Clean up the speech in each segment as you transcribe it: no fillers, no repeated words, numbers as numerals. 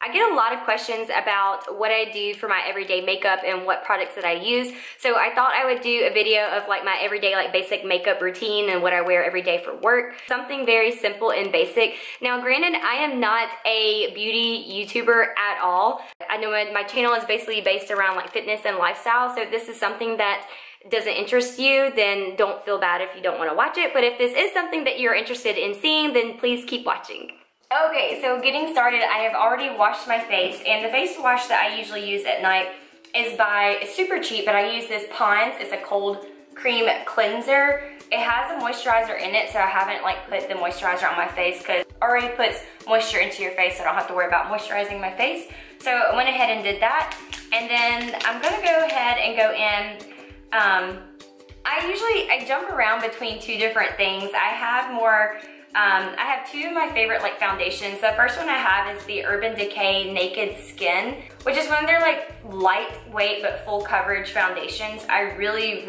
I get a lot of questions about what I do for my everyday makeup and what products that I use. So I thought I would do a video of like my everyday like basic makeup routine and what I wear every day for work. Something very simple and basic. Now granted, I am not a beauty YouTuber at all. I know my channel is basically based around like fitness and lifestyle. So if this is something that doesn't interest you, then don't feel bad if you don't want to watch it. But if this is something that you're interested in seeing, then please keep watching. Okay, so getting started, I have already washed my face, and the face wash that I usually use at night is it's super cheap, but I use this Pond's. It's a cold cream cleanser. It has a moisturizer in it, so I haven't like put the moisturizer on my face because it already puts moisture into your face, so I don't have to worry about moisturizing my face. So I went ahead and did that, and then I'm gonna go ahead and go in. I jump around between two different things. I have two of my favorite like foundations. The first one I have is the Urban Decay Naked Skin, which is one of their like lightweight but full coverage foundations. I really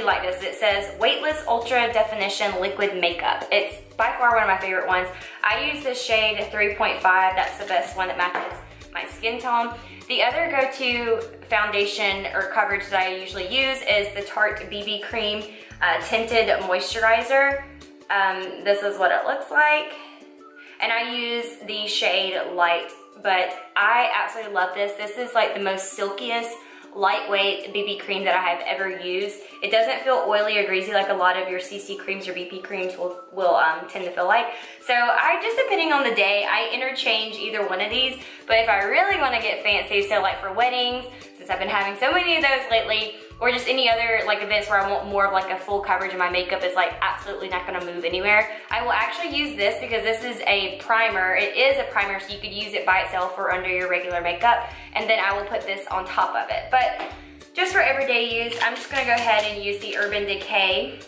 like this. It says Weightless Ultra Definition Liquid Makeup. It's by far one of my favorite ones. I use this shade 3.5. That's the best one that matches my skin tone. The other go-to foundation or coverage that I usually use is the Tarte BB Cream Tinted Moisturizer. This is what it looks like. And I use the shade Light, but I absolutely love this. This is like the most silkiest, lightweight BB cream that I have ever used. It doesn't feel oily or greasy like a lot of your CC creams or BP creams will tend to feel like. So depending on the day, I interchange either one of these. But if I really want to get fancy, so like for weddings, since I've been having so many of those lately, or just any other like events where I want more of like a full coverage and my makeup is like absolutely not gonna move anywhere, I will actually use this because this is a primer. It is a primer, so you could use it by itself or under your regular makeup, and then I will put this on top of it. But just for everyday use, I'm just gonna go ahead and use the Urban Decay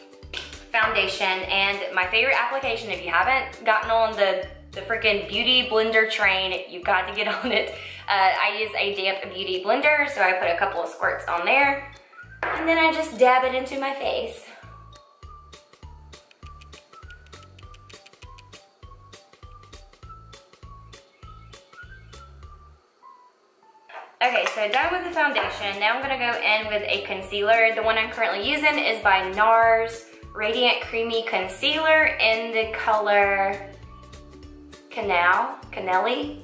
foundation. And my favorite application, if you haven't gotten on the freaking beauty blender train, you've got to get on it. I use a damp beauty blender, so I put a couple of squirts on there. And then I just dab it into my face. Okay, so done with the foundation. Now I'm gonna go in with a concealer. The one I'm currently using is by NARS Radiant Creamy Concealer in the color Canelli.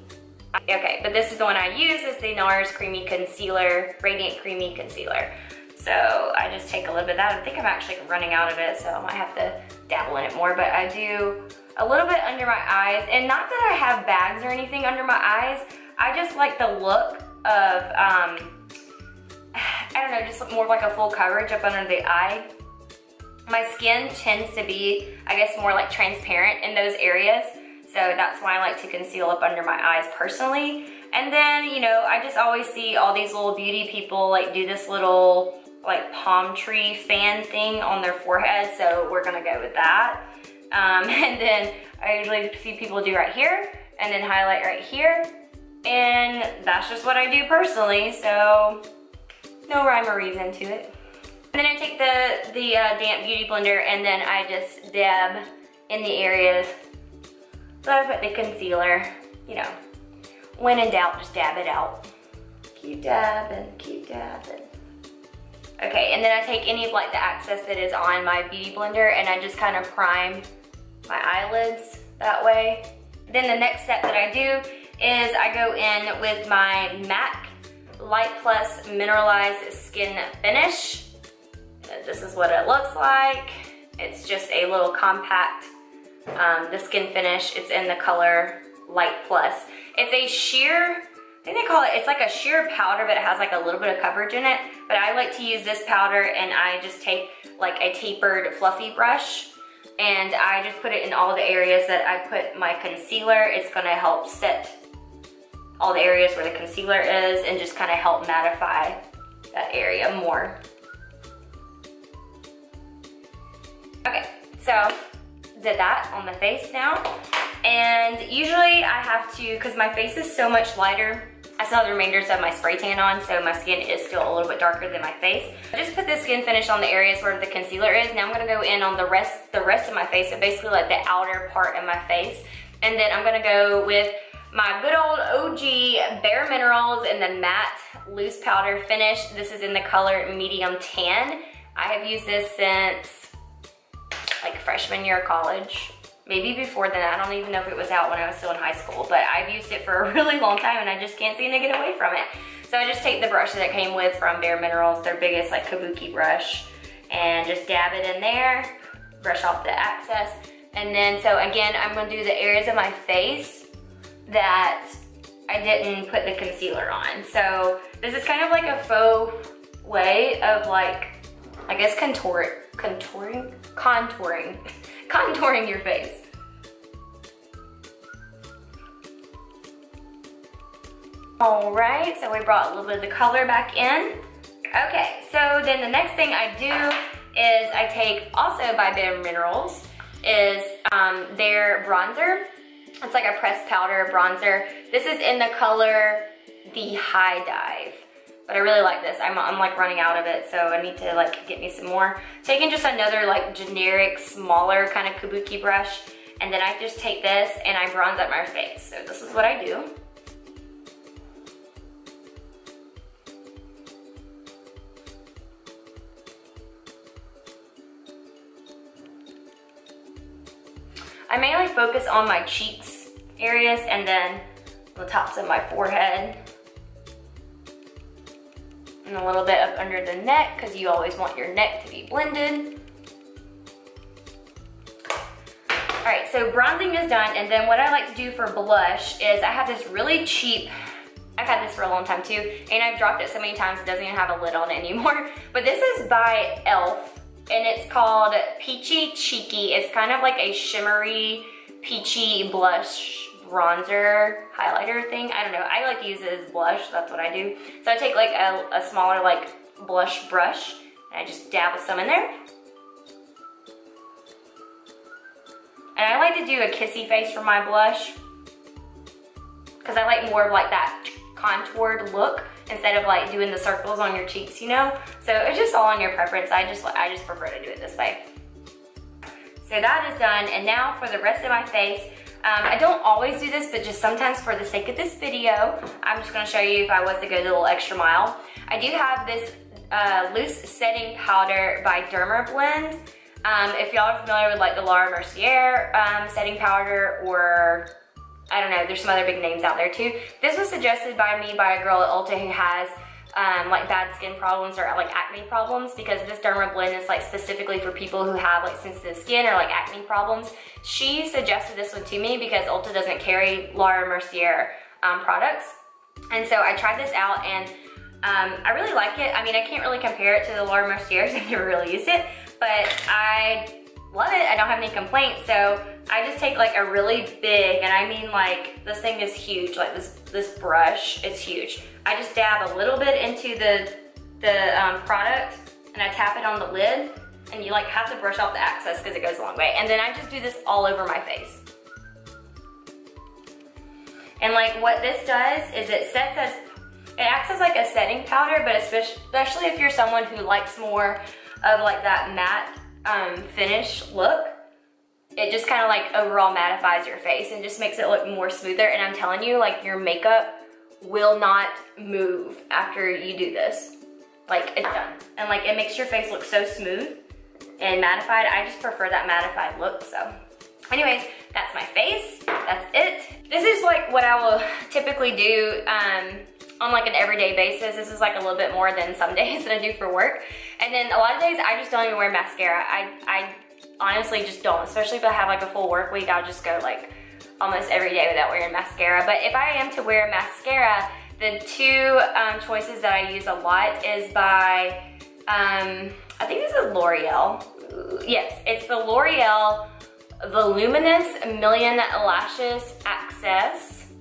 Okay, but this is the one I use, is the NARS Creamy Concealer, Radiant Creamy Concealer. So I just take a little bit of that. I think I'm actually running out of it, so I might have to dabble in it more, but I do a little bit under my eyes. And not that I have bags or anything under my eyes, I just like the look of, I don't know, just more like a full coverage up under the eye. My skin tends to be, I guess, more like transparent in those areas, so that's why I like to conceal up under my eyes personally. And then, you know, I just always see all these little beauty people like do this little like palm tree fan thing on their forehead, so we're gonna go with that. And then I usually see people do right here, and then highlight right here, and that's just what I do personally, so no rhyme or reason to it. And then I take the damp beauty blender, and then I just dab in the areas. So I put the concealer, you know, when in doubt, just dab it out. Keep dabbing, keep dabbing. Okay, and then I take any of like the excess that is on my beauty blender, and I just kind of prime my eyelids that way. Then the next step that I do is I go in with my MAC Light Plus Mineralized Skin Finish. This is what it looks like. It's just a little compact, the skin finish. It's in the color Light Plus. It's a sheer, I think they call it, it's like a sheer powder, but it has like a little bit of coverage in it. But I like to use this powder, and I just take like a tapered fluffy brush, and I just put it in all the areas that I put my concealer. It's gonna help set all the areas where the concealer is and just kind of help mattify that area more. Okay, so did that on the face now. And usually I have to, because my face is so much lighter, I still have the remainders of my spray tan on, so my skin is still a little bit darker than my face. I just put the skin finish on the areas where the concealer is. Now I'm gonna go in on the rest of my face, so basically like the outer part of my face. And then I'm gonna go with my good old OG Bare Minerals in the matte loose powder finish. This is in the color medium tan. I have used this since like freshman year of college. Maybe before then, I don't even know if it was out when I was still in high school, but I've used it for a really long time and I just can't seem to get away from it. So I just take the brush that it came with from Bare Minerals, their biggest like kabuki brush, and just dab it in there, brush off the excess. And then, so again, I'm gonna do the areas of my face that I didn't put the concealer on. So this is kind of like a faux way of like, I guess contouring your face. All right, so we brought a little bit of the color back in. Okay, so then the next thing I do is I take, also by Bare Minerals, is their bronzer. It's like a pressed powder bronzer. This is in the color The High Dive. But I really like this. I'm like running out of it, so I need to like get me some more. Taking just another like generic, smaller kind of kabuki brush, and then I just take this and I bronze up my face. So this is what I do. I mainly focus on my cheeks areas and then the tops of my forehead. And a little bit up under the neck, because you always want your neck to be blended. All right, so bronzing is done, and then what I like to do for blush is I have this really cheap, I've had this for a long time too, and I've dropped it so many times it doesn't even have a lid on it anymore. But this is by e.l.f. and it's called Peachy Cheeky. It's kind of like a shimmery, peachy blush bronzer highlighter thing. I don't know, I like to use it as blush, that's what I do. So I take like a smaller like blush brush and I just dab some in there. And I like to do a kissy face for my blush because I like more of like that contoured look instead of like doing the circles on your cheeks, you know? So it's just all on your preference. I just prefer to do it this way. So that is done, and now for the rest of my face, I don't always do this, but just sometimes for the sake of this video, I'm just gonna show you if I was to go the little extra mile. I do have this loose setting powder by Dermablend. If y'all are familiar with like the Laura Mercier setting powder, or I don't know, there's some other big names out there too. This was suggested by me by a girl at Ulta who has like bad skin problems or like acne problems, because this Dermablend is like specifically for people who have like sensitive skin or like acne problems. She suggested this one to me because Ulta doesn't carry Laura Mercier products. And so I tried this out and I really like it. I mean, I can't really compare it to the Laura Mercier's, I've never really used it, but I love it. I don't have any complaints. So I just take like a really big, and I mean like this thing is huge, like this brush, it's huge. I just dab a little bit into the product and I tap it on the lid, and you like have to brush off the excess because it goes a long way. And then I just do this all over my face. And like what this does is it acts as like a setting powder, but especially if you're someone who likes more of like that matte finish look, it just kind of like overall mattifies your face and just makes it look more smoother. And I'm telling you, like your makeup will not move after you do this. Like it's done. And like it makes your face look so smooth and mattified. I just prefer that mattified look. So anyways, that's my face, that's it. This is like what I will typically do on like an everyday basis. This is like a little bit more than some days that I do for work. And then a lot of days I just don't even wear mascara. I honestly just don't, especially if I have like a full work week. I'll just go like almost every day without wearing mascara. But if I am to wear mascara, the two choices that I use a lot is by, I think this is L'Oreal. Yes, it's the L'Oreal Voluminous Million Lashes Access.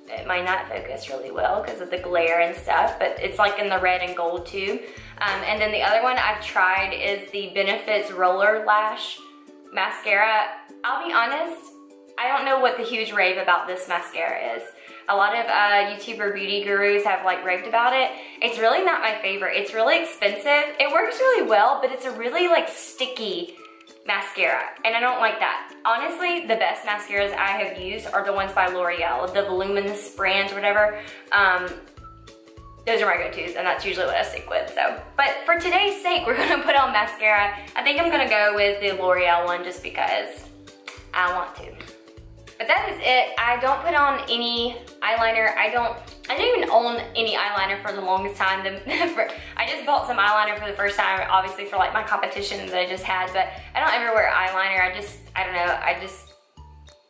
It might not focus really well because of the glare and stuff, but it's like in the red and gold too. And then the other one I've tried is the Benefits Roller Lash Mascara. I'll be honest, I don't know what the huge rave about this mascara is. A lot of YouTuber beauty gurus have like raved about it. It's really not my favorite. It's really expensive. It works really well, but it's a really like sticky mascara, and I don't like that. Honestly, the best mascaras I have used are the ones by L'Oreal, the Voluminous brands or whatever. Those are my go-tos, and that's usually what I stick with, so. But for today's sake, we're gonna put on mascara. I think I'm gonna go with the L'Oreal one just because I want to. But that is it. I don't put on any eyeliner. I didn't even own any eyeliner for the longest time. I just bought some eyeliner for the first time, obviously for like my competition that I just had, but I don't ever wear eyeliner. I don't know, I just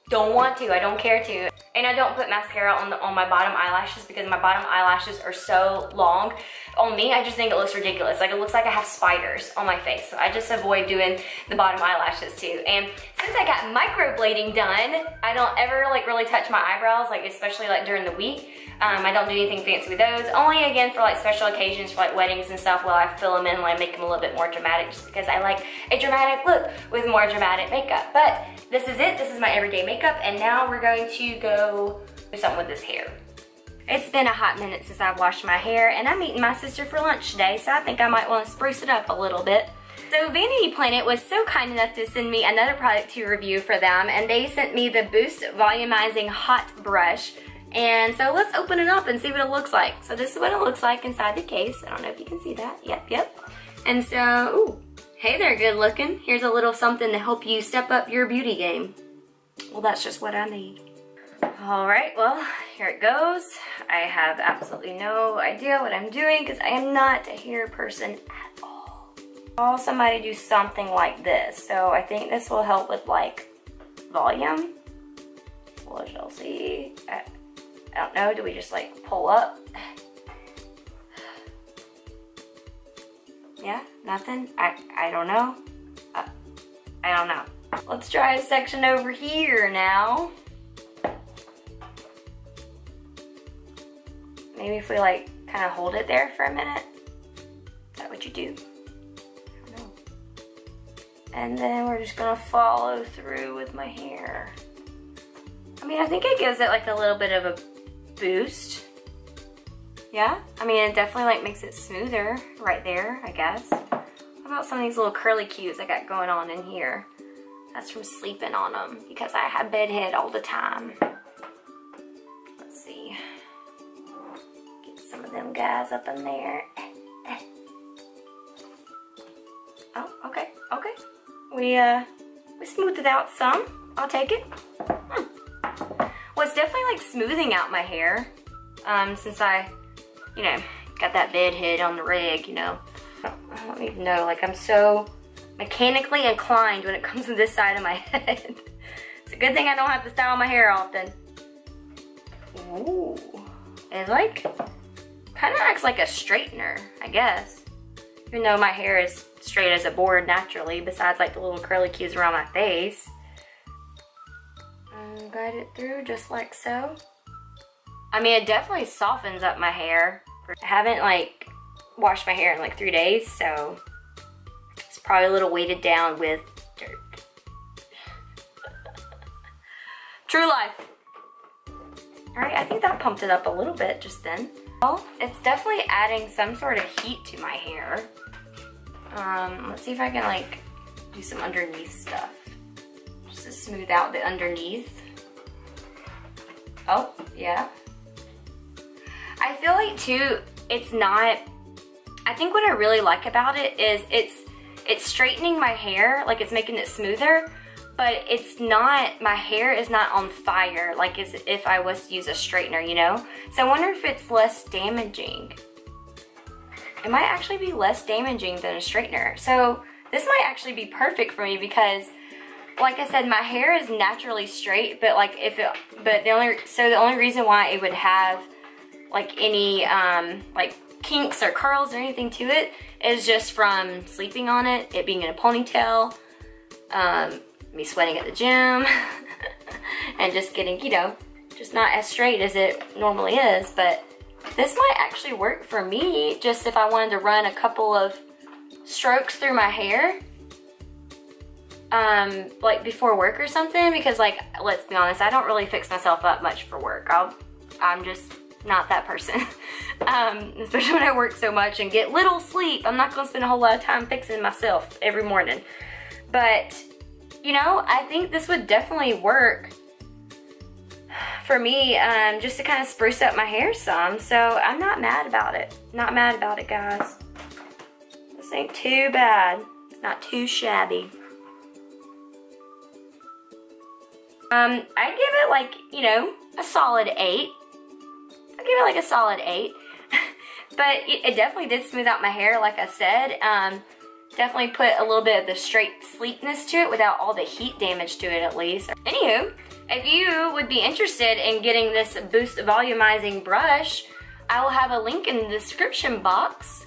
don't want to, I don't care to. And I don't put mascara on my bottom eyelashes because my bottom eyelashes are so long. On me, I just think it looks ridiculous. Like it looks like I have spiders on my face. So I just avoid doing the bottom eyelashes too. And since I got microblading done, I don't ever like really touch my eyebrows, like especially like during the week. I don't do anything fancy with those. Only again for like special occasions, for like weddings and stuff, where I fill them in, like make them a little bit more dramatic just because I like a dramatic look with more dramatic makeup. But this is it. This is my everyday makeup. And now we're going to go do something with this hair. It's been a hot minute since I've washed my hair, and I'm meeting my sister for lunch today, so I think I might want to spruce it up a little bit. So Vanity Planet was so kind enough to send me another product to review for them, and they sent me the Boost Volumizing Hot Brush. And so let's open it up and see what it looks like. So this is what it looks like inside the case. I don't know if you can see that. Yep. And so, ooh, hey there, good looking. Here's a little something to help you step up your beauty game. Well, that's just what I need. All right, well, here it goes. I have absolutely no idea what I'm doing because I am not a hair person at all. I'll somebody do something like this. So I think this will help with like volume. We shall see. I don't know, do we just like pull up? Yeah, nothing? I don't know. I don't know. Let's try a section over here now. Maybe if we like kind of hold it there for a minute. Is that what you do? I don't know. And then we're just gonna follow through with my hair. I mean, I think it gives it like a little bit of a boost. Yeah, I mean, it definitely like makes it smoother right there, I guess. What about some of these little curly cues I got going on in here? That's from sleeping on them because I have bedhead all the time. Let's see. Get some of them guys up in there. Oh, okay. We smoothed it out some. I'll take it. Well, it's definitely like smoothing out my hair since I, you know, got that bed head on the rig, you know. I don't even know, like I'm so mechanically inclined when it comes to this side of my head. It's a good thing I don't have to style my hair often. Ooh, it like kind of acts like a straightener, I guess. Even though my hair is straight as a board naturally, besides like the little curly cues around my face. Guide it through just like so. I mean, it definitely softens up my hair. I haven't like washed my hair in like 3 days, so it's probably a little weighted down with dirt. True life. All right, I think that pumped it up a little bit just then. Well, it's definitely adding some sort of heat to my hair. Let's see if I can like do some underneath stuff. Just to smooth out the underneath. Oh, yeah. I feel like too, it's not, I think what I really like about it is it's straightening my hair, like it's making it smoother, but it's not, my hair is not on fire like as if I was to use a straightener, you know? So I wonder if it's less damaging. It might actually be less damaging than a straightener. So this might actually be perfect for me because like I said, my hair is naturally straight, but like the only reason why it would have like any like kinks or curls or anything to it is just from sleeping on it, it being in a ponytail, me sweating at the gym, and just getting, you know, just not as straight as it normally is. But this might actually work for me just if I wanted to run a couple of strokes through my hair. Like before work or something, because like, let's be honest, I don't really fix myself up much for work. I'm just not that person. Especially when I work so much and get little sleep. I'm not gonna spend a whole lot of time fixing myself every morning. But, you know, I think this would definitely work for me, just to kind of spruce up my hair some. So I'm not mad about it. Not mad about it, guys. This ain't too bad. It's not too shabby. I'd give it like, you know, a solid 8. I'd give it like a solid 8. But it definitely did smooth out my hair, like I said. Definitely put a little bit of the straight sleekness to it without all the heat damage to it, at least. Anywho, if you would be interested in getting this Boost Volumizing brush, I will have a link in the description box.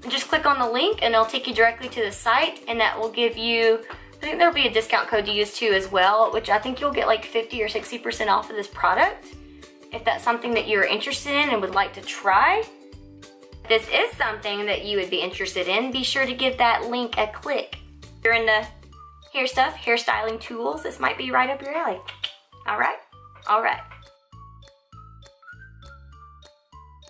Just click on the link and it'll take you directly to the site, and that will give you, I think there'll be a discount code to use too as well, which I think you'll get like 50 or 60% off of this product. If that's something that you're interested in and would like to try, if this is something that you would be interested in, be sure to give that link a click. If you're into hair stuff, hairstyling tools, this might be right up your alley. All right? All right.